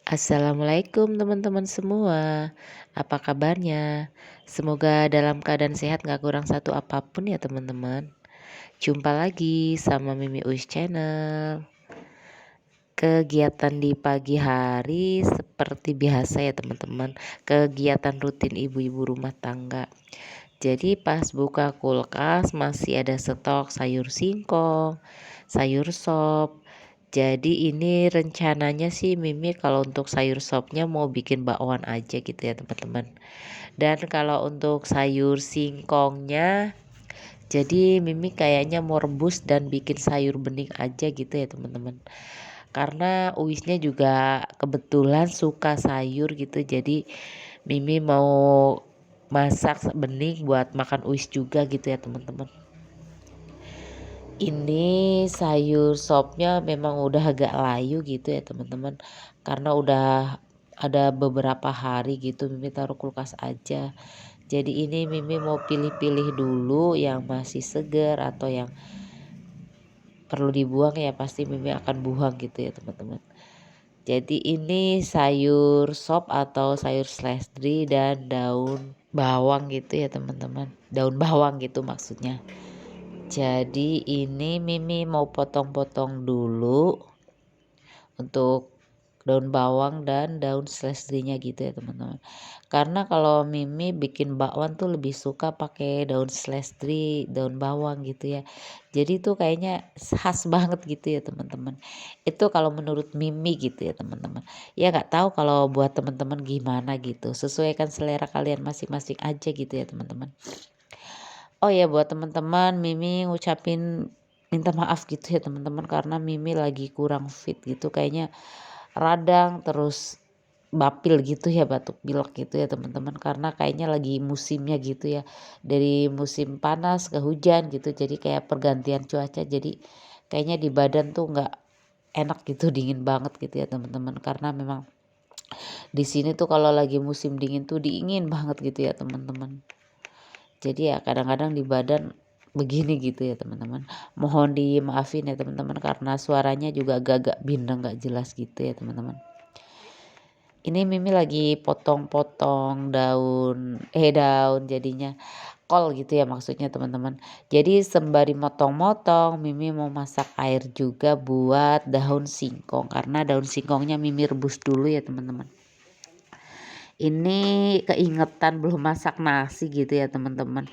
Assalamualaikum teman-teman semua, apa kabarnya? Semoga dalam keadaan sehat gak kurang satu apapun ya teman-teman. Jumpa lagi sama Mimi Uis Channel. Kegiatan di pagi hari seperti biasa ya teman-teman, kegiatan rutin ibu-ibu rumah tangga. Jadi pas buka kulkas masih ada stok sayur singkong, sayur sop. Jadi ini rencananya sih Mimi kalau untuk sayur sopnya mau bikin bakwan aja gitu ya teman-teman. Dan kalau untuk sayur singkongnya, jadi Mimi kayaknya mau rebus dan bikin sayur bening aja gitu ya teman-teman. Karena Uisnya juga kebetulan suka sayur gitu, jadi Mimi mau masak bening buat makan Uis juga gitu ya teman-teman. Ini sayur sopnya memang udah agak layu gitu ya teman-teman, karena udah ada beberapa hari gitu Mimi taruh kulkas aja. Jadi ini Mimi mau pilih-pilih dulu yang masih segar atau yang perlu dibuang ya pasti Mimi akan buang gitu ya teman-teman. Jadi ini sayur sop atau sayur seledri dan daun bawang gitu ya teman-teman, daun bawang gitu maksudnya. Jadi ini Mimi mau potong-potong dulu untuk daun bawang dan daun seledrinya gitu ya teman-teman. Karena kalau Mimi bikin bakwan tuh lebih suka pakai daun seledri, daun bawang gitu ya. Jadi tuh kayaknya khas banget gitu ya teman-teman. Itu kalau menurut Mimi gitu ya teman-teman. Ya nggak tahu kalau buat teman-teman gimana gitu. Sesuaikan selera kalian masing-masing aja gitu ya teman-teman. Oh ya buat teman-teman Mimi ngucapin minta maaf gitu ya teman-teman karena Mimi lagi kurang fit gitu kayaknya radang terus bapil gitu ya batuk pilek gitu ya teman-teman karena kayaknya lagi musimnya gitu ya dari musim panas ke hujan gitu jadi kayak pergantian cuaca jadi kayaknya di badan tuh nggak enak gitu dingin banget gitu ya teman-teman karena memang di sini tuh kalau lagi musim dingin tuh dingin banget gitu ya teman-teman. Jadi ya kadang-kadang di badan begini gitu ya teman-teman. Mohon dimaafin ya teman-teman karena suaranya juga agak-agak bindeng gak jelas gitu ya teman-teman. Ini Mimi lagi potong-potong daun jadinya kol gitu ya maksudnya teman-teman. Jadi sembari motong-motong Mimi mau masak air juga buat daun singkong karena daun singkongnya Mimi rebus dulu ya teman-teman. Ini keingetan belum masak nasi gitu ya teman-teman.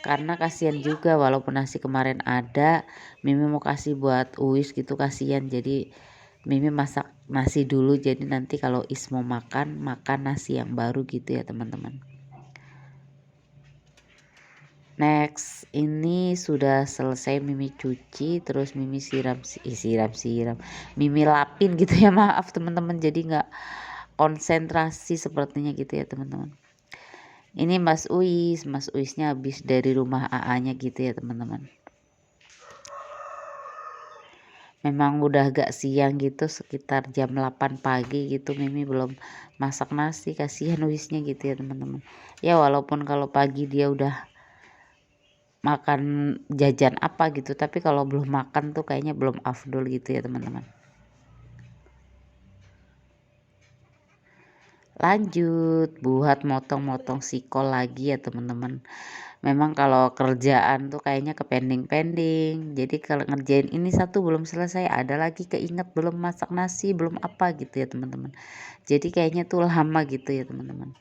Karena kasihan juga walaupun nasi kemarin ada, Mimi mau kasih buat Uis gitu kasihan. Jadi Mimi masak nasi dulu jadi nanti kalau Is mau makan nasi yang baru gitu ya teman-teman. Next, ini sudah selesai Mimi cuci, terus Mimi siram. Mimi lapin gitu ya, maaf teman-teman. Jadi nggak konsentrasi sepertinya gitu ya teman-teman. Ini Mas Uisnya habis dari rumah AA-nya gitu ya teman-teman. Memang udah agak siang gitu sekitar jam 8 pagi gitu Mimi belum masak nasi kasihan Uisnya gitu ya teman-teman. Ya walaupun kalau pagi dia udah makan jajan apa gitu tapi kalau belum makan tuh kayaknya belum afdol gitu ya teman-teman. Lanjut buat motong-motong sikol lagi ya teman-teman. Memang kalau kerjaan tuh kayaknya pending. Jadi kalau ngerjain ini satu belum selesai ada lagi keinget belum masak nasi belum apa gitu ya teman-teman. Jadi kayaknya tuh lama gitu ya teman-teman.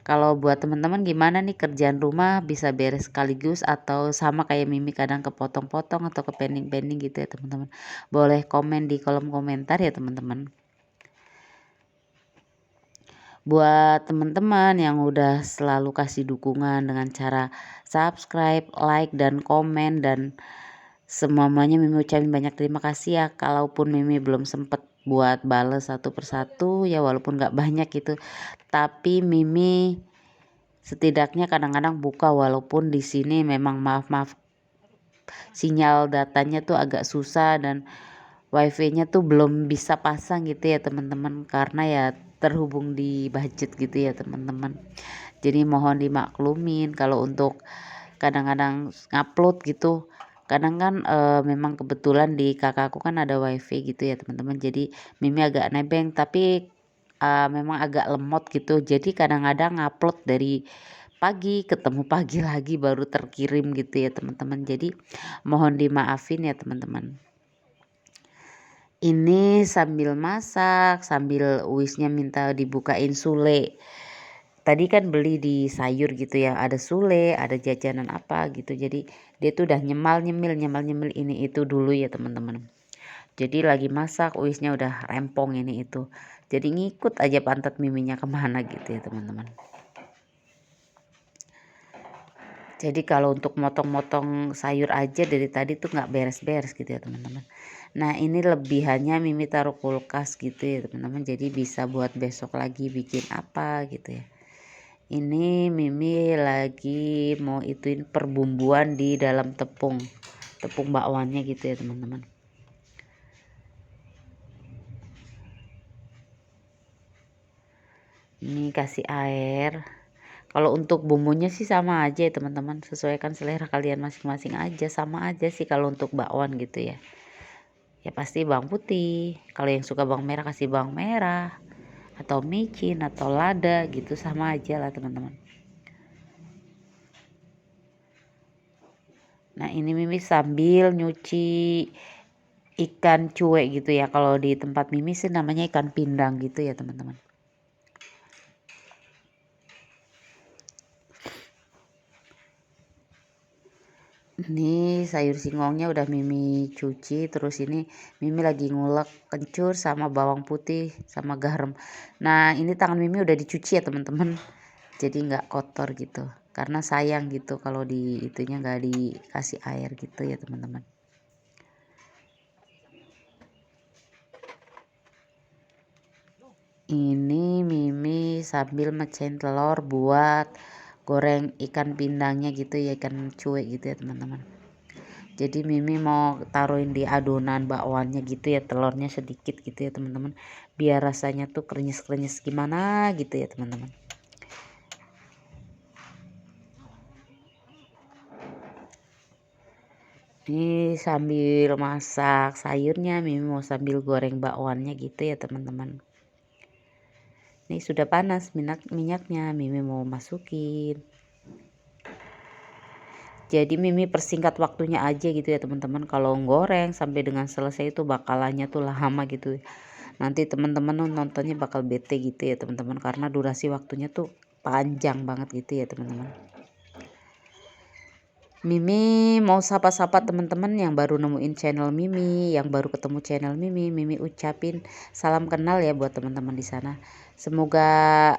Kalau buat teman-teman gimana nih kerjaan rumah bisa beres sekaligus atau sama kayak Mimi kadang kepotong-potong atau pending gitu ya teman-teman. Boleh komen di kolom komentar ya teman-teman. Buat teman-teman yang udah selalu kasih dukungan dengan cara subscribe, like, dan komen dan semuanya Mimi ucapin banyak terima kasih ya. Kalaupun Mimi belum sempet buat bales satu persatu ya walaupun gak banyak gitu. Tapi Mimi setidaknya kadang-kadang buka walaupun di sini memang maaf sinyal datanya tuh agak susah dan wifi-nya tuh belum bisa pasang gitu ya teman-teman karena ya terhubung di budget gitu ya teman-teman. Jadi mohon dimaklumin kalau untuk kadang-kadang ngupload gitu. Kadang kan memang kebetulan di kakakku kan ada wifi gitu ya teman-teman. Jadi Mimi agak nebeng tapi memang agak lemot gitu, jadi kadang-kadang ngupload dari pagi ketemu pagi lagi baru terkirim gitu ya teman-teman, jadi mohon dimaafin ya teman-teman. Ini sambil masak, sambil Uisnya minta dibukain sule. Tadi kan beli di sayur gitu ya, ada sule, ada jajanan apa gitu. Jadi dia tuh udah nyemal nyemil ini itu dulu ya teman-teman. Jadi lagi masak, Uisnya udah rempong ini itu. Jadi ngikut aja pantat miminya kemana gitu ya teman-teman. Jadi kalau untuk motong-motong sayur aja dari tadi tuh nggak beres-beres gitu ya teman-teman. Nah ini lebihannya Mimi taruh kulkas gitu ya teman-teman. Jadi bisa buat besok lagi bikin apa gitu ya. Ini Mimi lagi mau ituin perbumbuan di dalam tepung bakwannya gitu ya teman-teman. Ini kasih air. Kalau untuk bumbunya sih sama aja ya teman-teman, sesuaikan selera kalian masing-masing aja, sama aja sih kalau untuk bakwan gitu ya. Ya pasti bawang putih, kalau yang suka bawang merah kasih bawang merah, atau micin atau lada gitu, sama aja lah teman-teman. Nah ini Mimi sambil nyuci ikan cuek gitu ya, kalau di tempat Mimi sih namanya ikan pindang gitu ya teman-teman. Ini sayur singkongnya udah Mimi cuci, terus ini Mimi lagi ngulek kencur sama bawang putih sama garam. Nah ini tangan Mimi udah dicuci ya teman-teman, jadi nggak kotor gitu. Karena sayang gitu kalau di itunya nggak dikasih air gitu ya teman-teman. Ini Mimi sambil mecahin telur buat goreng ikan pindangnya gitu ya, ikan cuek gitu ya teman-teman. Jadi Mimi mau taruhin di adonan bakwannya gitu ya, telurnya sedikit gitu ya teman-teman, biar rasanya tuh krenyes-krenyes gimana gitu ya teman-teman. Ini sambil masak sayurnya Mimi mau sambil goreng bakwannya gitu ya teman-teman. Ini sudah panas minyaknya, Mimi mau masukin. Jadi Mimi persingkat waktunya aja gitu ya teman-teman. Kalau goreng sampai dengan selesai itu bakalannya tuh lama gitu. Nanti teman-teman nontonnya bakal bete gitu ya teman-teman, karena durasi waktunya tuh panjang banget gitu ya teman-teman. Mimi mau sapa-sapa teman-teman yang baru nemuin channel Mimi, yang baru ketemu channel Mimi. Mimi ucapin salam kenal ya buat teman-teman di sana. Semoga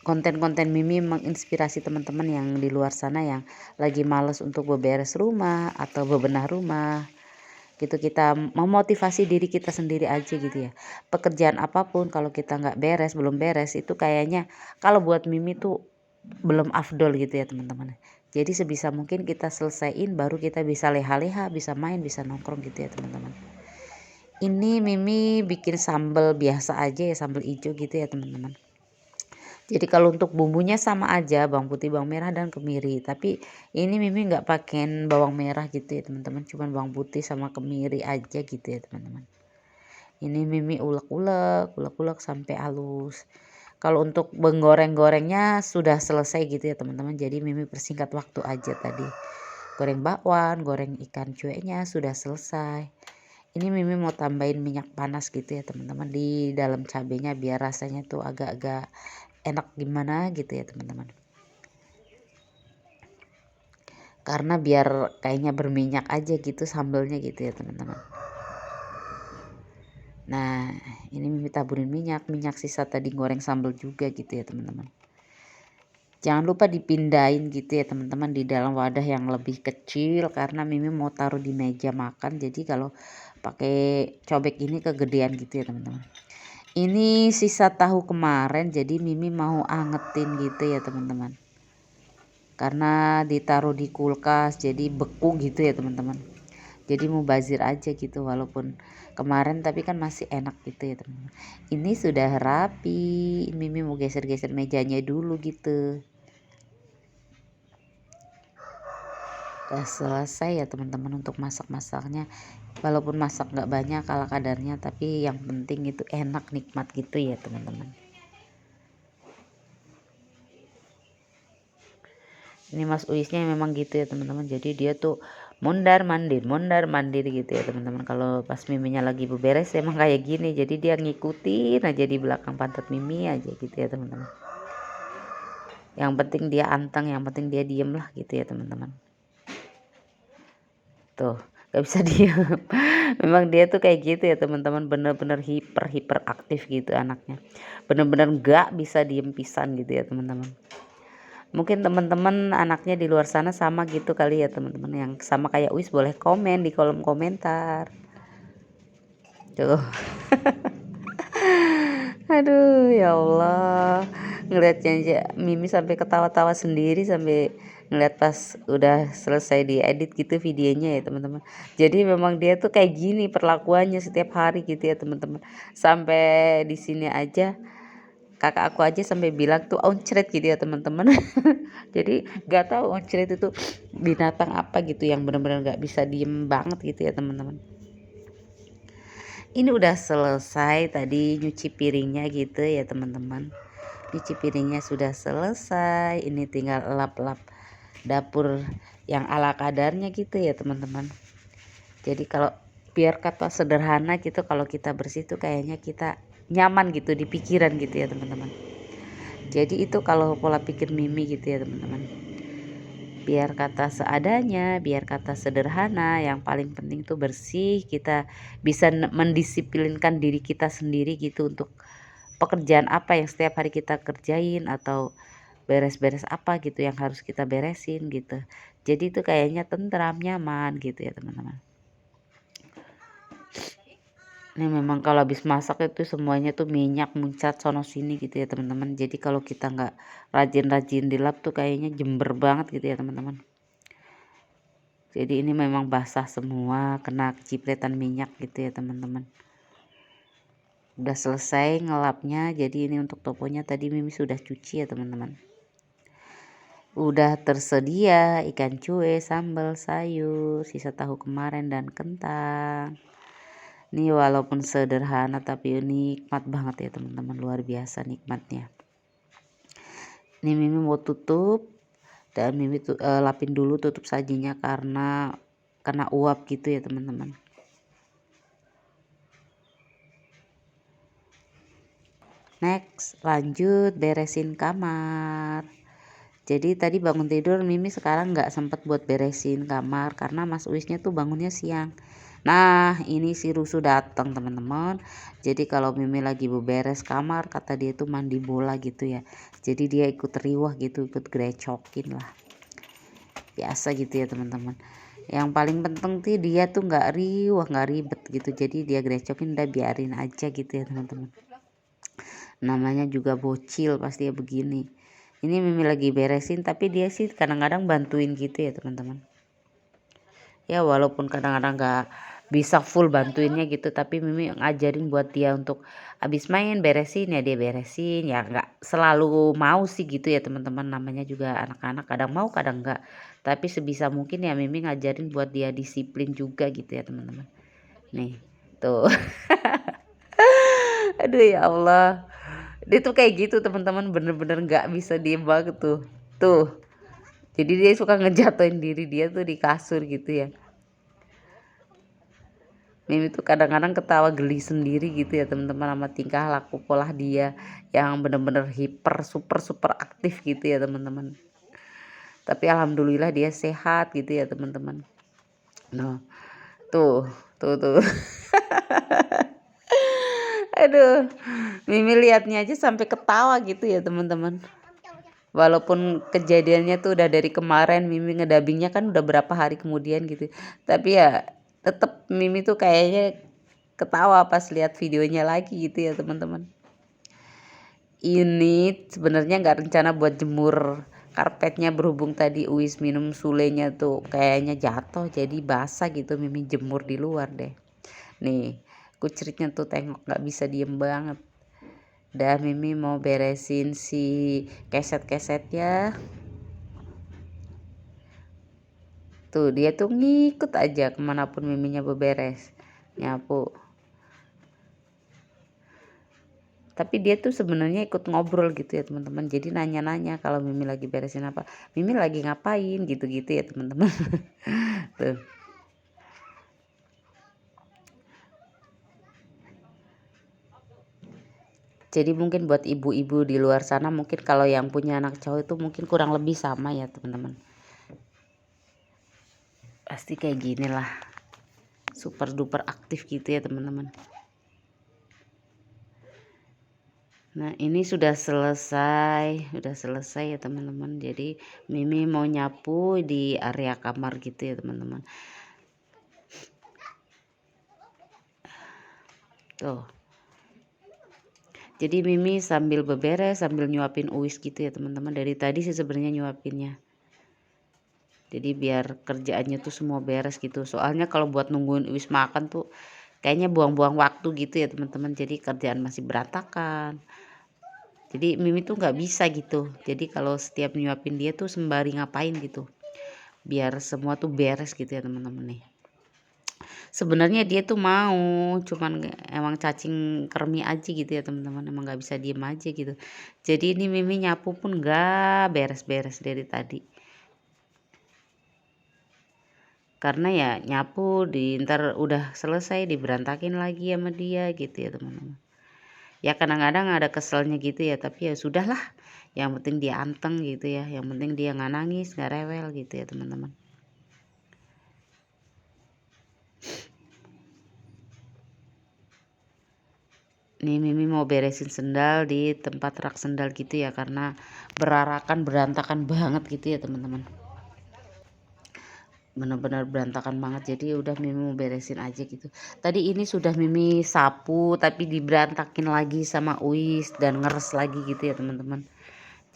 konten-konten Mimi menginspirasi teman-teman yang di luar sana yang lagi males untuk beberes rumah atau bebenah rumah gitu. Kita memotivasi diri kita sendiri aja gitu ya. Pekerjaan apapun kalau kita nggak beres, belum beres, itu kayaknya kalau buat Mimi tuh belum afdol gitu ya teman-teman. Jadi sebisa mungkin kita selesaiin, baru kita bisa leha-leha, bisa main, bisa nongkrong gitu ya teman-teman. Ini Mimi bikin sambal biasa aja ya, sambal hijau gitu ya teman-teman. Jadi kalau untuk bumbunya sama aja, bawang putih, bawang merah dan kemiri. Tapi ini Mimi nggak pakein bawang merah gitu ya teman-teman, cuman bawang putih sama kemiri aja gitu ya teman-teman. Ini Mimi ulek-ulek sampai halus. Kalau untuk menggoreng-gorengnya sudah selesai gitu ya teman-teman. Jadi Mimi persingkat waktu aja tadi. Goreng bakwan, goreng ikan cueknya sudah selesai. Ini Mimi mau tambahin minyak panas gitu ya teman-teman di dalam cabenya, biar rasanya tuh agak-agak enak gimana gitu ya teman-teman, karena biar kayaknya berminyak aja gitu sambelnya gitu ya teman-teman. Nah ini Mimi taburin minyak sisa tadi goreng sambal juga gitu ya teman-teman. Jangan lupa dipindahin gitu ya teman-teman di dalam wadah yang lebih kecil, karena Mimi mau taruh di meja makan, jadi kalau pakai cobek ini kegedean gitu ya teman-teman. Ini sisa tahu kemarin, jadi Mimi mau angetin gitu ya teman-teman, karena ditaruh di kulkas jadi beku gitu ya teman-teman. Jadi mubazir aja gitu, walaupun kemarin tapi kan masih enak gitu ya teman-teman. Ini sudah rapi, Mimi mau geser-geser mejanya dulu gitu. Udah selesai ya teman-teman untuk masak-masaknya. Walaupun masak nggak banyak ala kadarnya, tapi yang penting itu enak, nikmat gitu ya teman-teman. Ini Mas Uisnya memang gitu ya teman-teman, jadi dia tuh mondar mandir gitu ya teman-teman. Kalau pas Miminya lagi beberes emang kayak gini, jadi dia ngikutin aja di belakang pantat Mimi aja gitu ya teman-teman. Yang penting dia anteng, yang penting dia diem lah gitu ya teman-teman. Tuh gak bisa diem. Memang dia tuh kayak gitu ya teman-teman, bener-bener hiper aktif gitu anaknya, bener-bener gak bisa diem pisan gitu ya teman-teman. Mungkin teman-teman anaknya di luar sana sama gitu kali ya teman-teman, yang sama kayak Uis boleh komen di kolom komentar. Tuh. Aduh ya Allah, ngeliatnya aja Mimi sampai ketawa-tawa sendiri sampai ngeliat pas udah selesai diedit gitu videonya ya teman-teman. Jadi memang dia tuh kayak gini perlakuannya setiap hari gitu ya teman-teman. Sampai di sini aja kakak aku aja sampai bilang tuh oncret gitu ya teman-teman. Jadi gak tahu oncret itu binatang apa gitu yang benar-benar gak bisa diem banget gitu ya teman-teman. Ini udah selesai tadi nyuci piringnya gitu ya teman-teman. Nyuci piringnya sudah selesai, ini tinggal lap-lap dapur yang ala kadarnya gitu ya teman-teman. Jadi kalau biar kata sederhana gitu, kalau kita bersih tuh kayaknya kita nyaman gitu di pikiran gitu ya teman-teman. Jadi itu kalau pola pikir Mimi gitu ya teman-teman. Biar kata seadanya, biar kata sederhana, yang paling penting tuh bersih, kita bisa mendisiplinkan diri kita sendiri gitu untuk pekerjaan apa yang setiap hari kita kerjain, atau beres-beres apa gitu yang harus kita beresin gitu. Jadi itu kayaknya tentram, nyaman gitu ya teman-teman. Ini memang kalau habis masak itu semuanya tuh minyak muncat sono sini gitu ya teman-teman. Jadi kalau kita nggak rajin-rajin dilap tuh kayaknya jember banget gitu ya teman-teman. Jadi ini memang basah semua, kena kecipratan minyak gitu ya teman-teman. Udah selesai ngelapnya, jadi ini untuk toponya tadi Mimi sudah cuci ya teman-teman. Udah tersedia ikan cuek, sambal, sayur, sisa tahu kemarin dan kentang. Ini walaupun sederhana tapi nikmat banget ya teman-teman, luar biasa nikmatnya. Ini Mimi mau tutup dan Mimi lapin dulu tutup sajinya karena kena uap gitu ya teman-teman. Next, lanjut beresin kamar. Jadi tadi bangun tidur Mimi sekarang nggak sempet buat beresin kamar karena Mas Uisnya tuh bangunnya siang. Nah ini si Rusu datang teman-teman. Jadi kalau Mimi lagi beberes kamar, kata dia tuh mandi bola gitu ya. Jadi dia ikut riwah gitu, ikut grecokin lah. Biasa gitu ya teman-teman. Yang paling penting tuh dia tuh nggak riwah, nggak ribet gitu. Jadi dia grecokin, udah biarin aja gitu ya teman-teman. Namanya juga bocil pasti ya begini. Ini Mimi lagi beresin tapi dia sih kadang-kadang bantuin gitu ya teman-teman. Ya walaupun kadang-kadang gak bisa full bantuinnya gitu, tapi Mimi ngajarin buat dia untuk abis main beresin ya dia beresin, ya gak selalu mau sih gitu ya teman-teman, namanya juga anak-anak kadang mau kadang enggak, tapi sebisa mungkin ya Mimi ngajarin buat dia disiplin juga gitu ya teman-teman. Nih tuh. Aduh ya Allah, dia tuh kayak gitu teman-teman, bener-bener gak bisa diem banget tuh. Jadi dia suka ngejatuhin diri dia tuh di kasur gitu ya. Mimi tuh kadang-kadang ketawa geli sendiri gitu ya teman-teman sama tingkah laku pola dia yang bener-bener hiper super aktif gitu ya teman-teman. Tapi alhamdulillah dia sehat gitu ya teman-teman. Nah tuh. Aduh, Mimi liatnya aja sampai ketawa gitu ya teman-teman. Walaupun kejadiannya tuh udah dari kemarin, Mimi ngedabingnya kan udah berapa hari kemudian gitu, tapi ya tetep Mimi tuh kayaknya ketawa pas lihat videonya lagi gitu ya teman-teman. Ini sebenarnya nggak rencana buat jemur karpetnya, berhubung tadi Uis minum sulenya tuh kayaknya jatuh jadi basah gitu, Mimi jemur di luar deh. Nih kucritnya tuh tengok nggak bisa diem banget. Dan Mimi mau beresin si keset-kesetnya. Tuh dia tuh ngikut aja kemanapun miminya beberes, nyapu. Tapi dia tuh sebenarnya ikut ngobrol gitu ya teman-teman. Jadi nanya-nanya kalau Mimi lagi beresin apa, Mimi lagi ngapain gitu-gitu ya teman-teman. Tuh. Jadi mungkin buat ibu-ibu di luar sana, mungkin kalau yang punya anak cowok itu mungkin kurang lebih sama ya teman-teman. Pasti kayak gini lah, super duper aktif gitu ya teman-teman. Nah ini sudah selesai ya teman-teman. Jadi Mimi mau nyapu di area kamar gitu ya teman-teman. Tuh. Jadi Mimi sambil beberes, sambil nyuapin Uis gitu ya teman-teman. Dari tadi sih sebenarnya nyuapinnya. Jadi biar kerjaannya tuh semua beres gitu. Soalnya kalau buat nungguin Uis makan tuh kayaknya buang-buang waktu gitu ya teman-teman. Jadi kerjaan masih berantakan. Jadi Mimi tuh nggak bisa gitu. Jadi kalau setiap nyuapin dia tuh sembari ngapain gitu. Biar semua tuh beres gitu ya teman-teman nih. Sebenarnya dia tuh mau, cuman emang cacing kremi aja gitu ya teman-teman, emang nggak bisa diem aja gitu. Jadi ini Mimi nyapu pun nggak beres-beres dari tadi, karena ya nyapu ntar udah selesai diberantakin lagi sama dia gitu ya teman-teman. Ya kadang-kadang ada keselnya gitu ya, tapi ya sudahlah, yang penting dia anteng gitu ya, yang penting dia nggak nangis nggak rewel gitu ya teman-teman. Nih Mimi mau beresin sendal di tempat rak sendal gitu ya, karena berarakan berantakan banget gitu ya teman-teman, benar-benar berantakan banget. Jadi udah Mimi mau beresin aja gitu. Tadi ini sudah Mimi sapu tapi diberantakin lagi sama Uis dan ngeres lagi gitu ya teman-teman.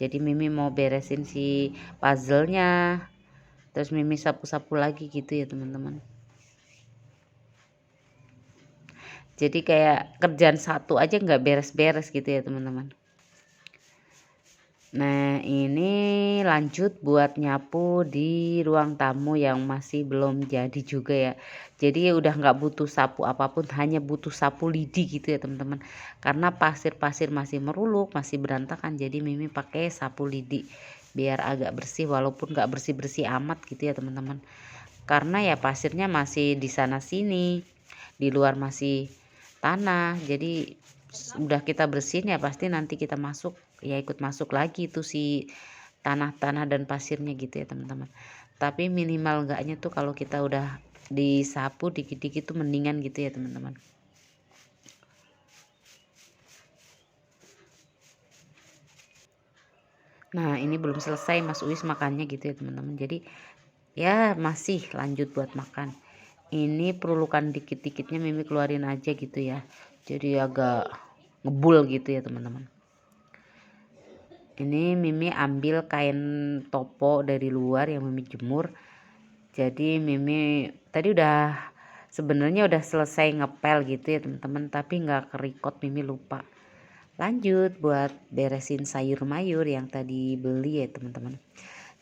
Jadi Mimi mau beresin si puzzle-nya, terus Mimi sapu-sapu lagi gitu ya teman-teman. Jadi kayak kerjaan satu aja nggak beres-beres gitu ya teman-teman. Nah ini lanjut buat nyapu di ruang tamu yang masih belum jadi juga ya. Jadi udah nggak butuh sapu apapun, hanya butuh sapu lidi gitu ya teman-teman. Karena pasir-pasir masih meruluk, masih berantakan. Jadi Mimi pakai sapu lidi biar agak bersih, walaupun nggak bersih-bersih amat gitu ya teman-teman. Karena ya pasirnya masih di sana sini, di luar masih tanah. Jadi udah kita bersihin ya pasti nanti kita masuk ya ikut masuk lagi tuh si tanah-tanah dan pasirnya gitu ya teman-teman. Tapi minimal enggaknya tuh kalau kita udah disapu dikit-dikit tuh mendingan gitu ya teman-teman. Nah ini belum selesai Mas Uis makannya gitu ya teman-teman. Jadi ya masih lanjut buat makan. Ini perlukan dikit-dikitnya Mimi keluarin aja gitu ya. Jadi agak ngebul gitu ya teman-teman. Ini Mimi ambil kain topo dari luar yang Mimi jemur. Jadi Mimi tadi sebenarnya udah selesai ngepel gitu ya teman-teman, tapi nggak kerikot, Mimi lupa. Lanjut buat beresin sayur mayur yang tadi beli ya teman-teman.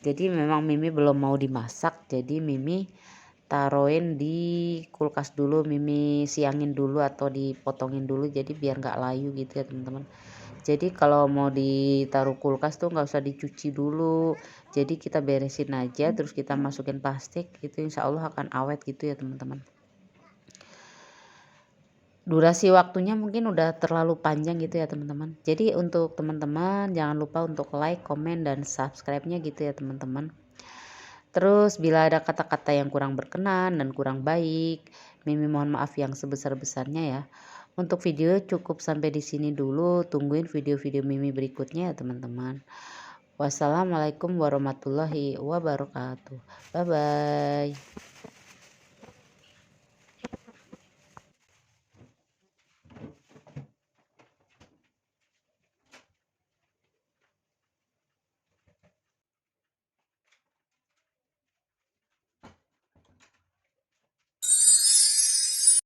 Jadi memang Mimi belum mau dimasak, jadi Mimi taruhin di kulkas dulu, Mimi siangin dulu atau dipotongin dulu, jadi biar nggak layu gitu ya teman-teman. Jadi kalau mau ditaruh kulkas tuh nggak usah dicuci dulu, jadi kita beresin aja terus kita masukin plastik, itu insya Allah akan awet gitu ya teman-teman. Durasi waktunya mungkin udah terlalu panjang gitu ya teman-teman. Jadi untuk teman-teman jangan lupa untuk like, komen, dan subscribe-nya gitu ya teman-teman. Terus bila ada kata-kata yang kurang berkenan dan kurang baik, Mimi mohon maaf yang sebesar-besarnya ya. Untuk video cukup sampai di sini dulu. Tungguin video-video Mimi berikutnya ya teman-teman. Wassalamualaikum warahmatullahi wabarakatuh. Bye bye.